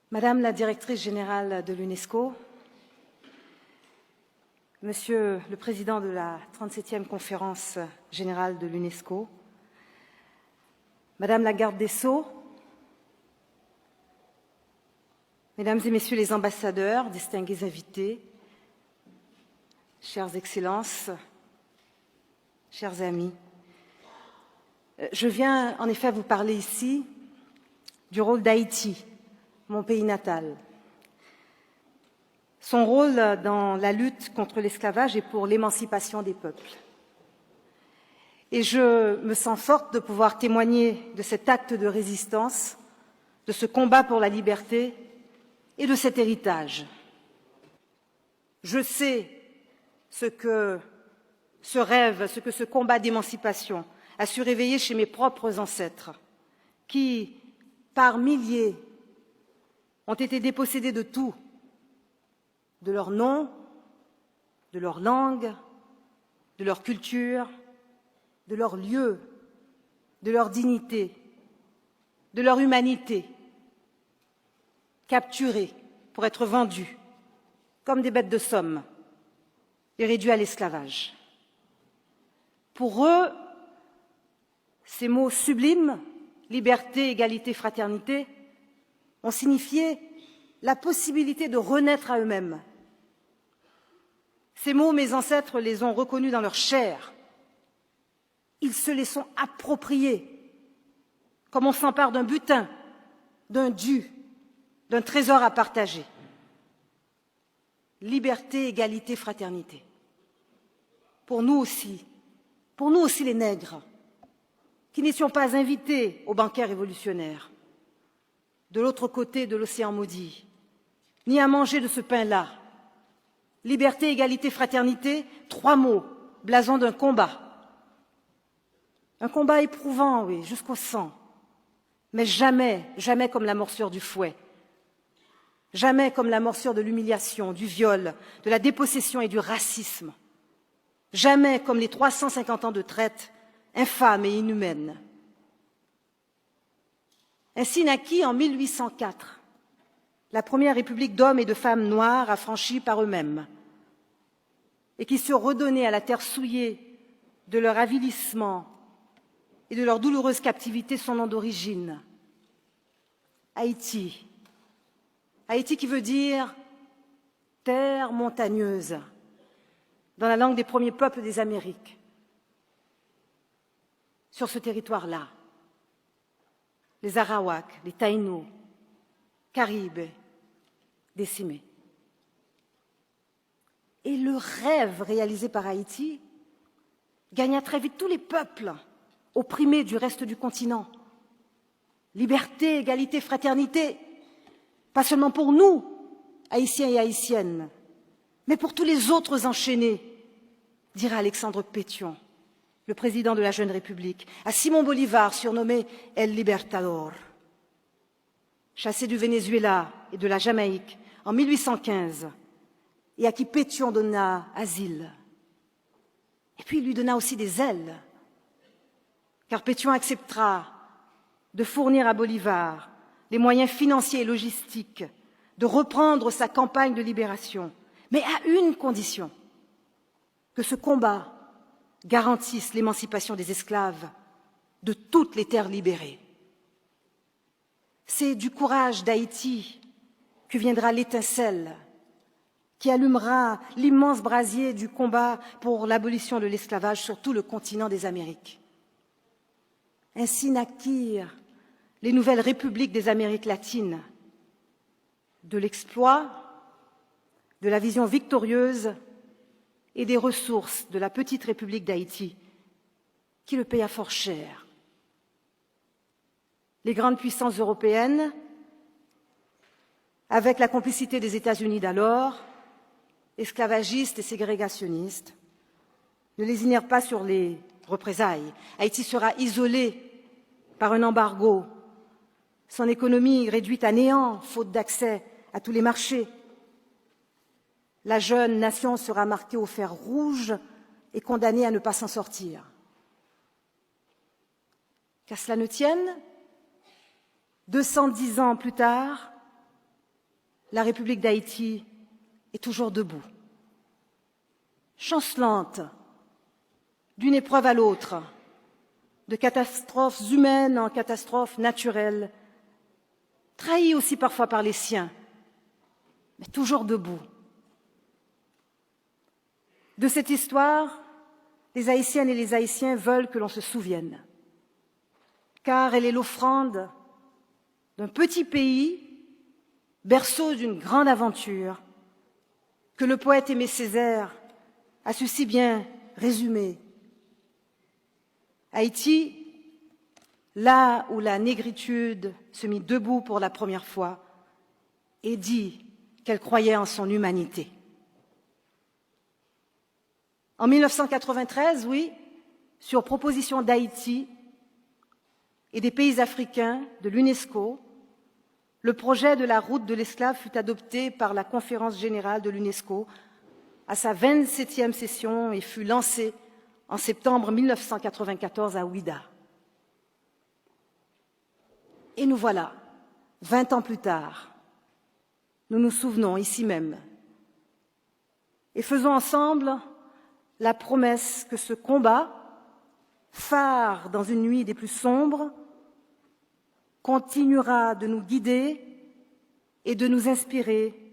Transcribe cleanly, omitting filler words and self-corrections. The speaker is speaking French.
Madame la directrice générale de l'UNESCO, Monsieur le Président de la 37e conférence générale de l'UNESCO, Madame la garde des Sceaux, Mesdames et Messieurs les ambassadeurs, distingués invités, chères Excellences, chers amis, je viens en effet vous parler ici du rôle d'Haïti, mon pays natal. Son rôle dans la lutte contre l'esclavage et pour l'émancipation des peuples. Et je me sens forte de pouvoir témoigner de cet acte de résistance, de ce combat pour la liberté et de cet héritage. Je sais ce que ce rêve, ce que ce combat d'émancipation a su réveiller chez mes propres ancêtres, qui, par milliers, ont été dépossédés de tout, de leur nom, de leur langue, de leur culture, de leur lieu, de leur dignité, de leur humanité, capturés pour être vendus comme des bêtes de somme et réduits à l'esclavage. Pour eux, ces mots sublimes, liberté, égalité, fraternité, ont signifié la possibilité de renaître à eux-mêmes. Ces mots, mes ancêtres les ont reconnus dans leur chair. Ils se les sont appropriés, comme on s'empare d'un butin, d'un dû, d'un trésor à partager. Liberté, égalité, fraternité. Pour nous aussi les nègres, qui n'étions pas invités au banquet révolutionnaire, de l'autre côté de l'océan maudit, ni à manger de ce pain-là. Liberté, égalité, fraternité, 3 mots, blason d'un combat. Un combat éprouvant, oui, jusqu'au sang, mais jamais, jamais comme la morsure du fouet, jamais comme la morsure de l'humiliation, du viol, de la dépossession et du racisme, jamais comme les 350 ans de traite infâme et inhumaine. Ainsi naquit en 1804 la première république d'hommes et de femmes noirs affranchis par eux-mêmes et qui se redonnaient à la terre souillée de leur avilissement et de leur douloureuse captivité son nom d'origine, Haïti. Haïti qui veut dire terre montagneuse dans la langue des premiers peuples des Amériques. Sur ce territoire-là, les Arawaks, les Taïnos, Caribes, décimés. Et le rêve réalisé par Haïti gagna très vite tous les peuples opprimés du reste du continent. Liberté, égalité, fraternité, pas seulement pour nous, Haïtiens et Haïtiennes, mais pour tous les autres enchaînés, dira Alexandre Pétion, le président de la Jeune République, à Simon Bolivar, surnommé El Libertador. Chassé du Venezuela et de la Jamaïque en 1815, et à qui Pétion donna asile. Et puis il lui donna aussi des ailes, car Pétion acceptera de fournir à Bolivar les moyens financiers et logistiques de reprendre sa campagne de libération, mais à une condition, que ce combat garantisse l'émancipation des esclaves de toutes les terres libérées. C'est du courage d'Haïti que viendra l'étincelle qui allumera l'immense brasier du combat pour l'abolition de l'esclavage sur tout le continent des Amériques. Ainsi naquirent les nouvelles républiques des Amériques latines, de l'exploit, de la vision victorieuse et des ressources de la petite République d'Haïti, qui le paya fort cher. Les grandes puissances européennes, avec la complicité des États-Unis d'alors, esclavagistes et ségrégationnistes, ne lésinèrent pas sur les représailles. Haïti sera isolé par un embargo, son économie réduite à néant, faute d'accès à tous les marchés. La jeune nation sera marquée au fer rouge et condamnée à ne pas s'en sortir. Qu'à cela ne tienne, 210 ans plus tard, la République d'Haïti est toujours debout, chancelante d'une épreuve à l'autre, de catastrophes humaines en catastrophes naturelles, trahie aussi parfois par les siens, mais toujours debout. De cette histoire, les Haïtiennes et les Haïtiens veulent que l'on se souvienne, car elle est l'offrande d'un petit pays, berceau d'une grande aventure, que le poète Aimé Césaire a su si bien résumer. Haïti, là où la négritude se mit debout pour la première fois et dit qu'elle croyait en son humanité. En 1993, oui, sur proposition d'Haïti et des pays africains de l'UNESCO, le projet de la route de l'esclave fut adopté par la Conférence générale de l'UNESCO à sa 27e session et fut lancé en septembre 1994 à Ouidah. Et nous voilà, 20 ans plus tard, nous nous souvenons ici même et faisons ensemble la promesse que ce combat, phare dans une nuit des plus sombres, continuera de nous guider et de nous inspirer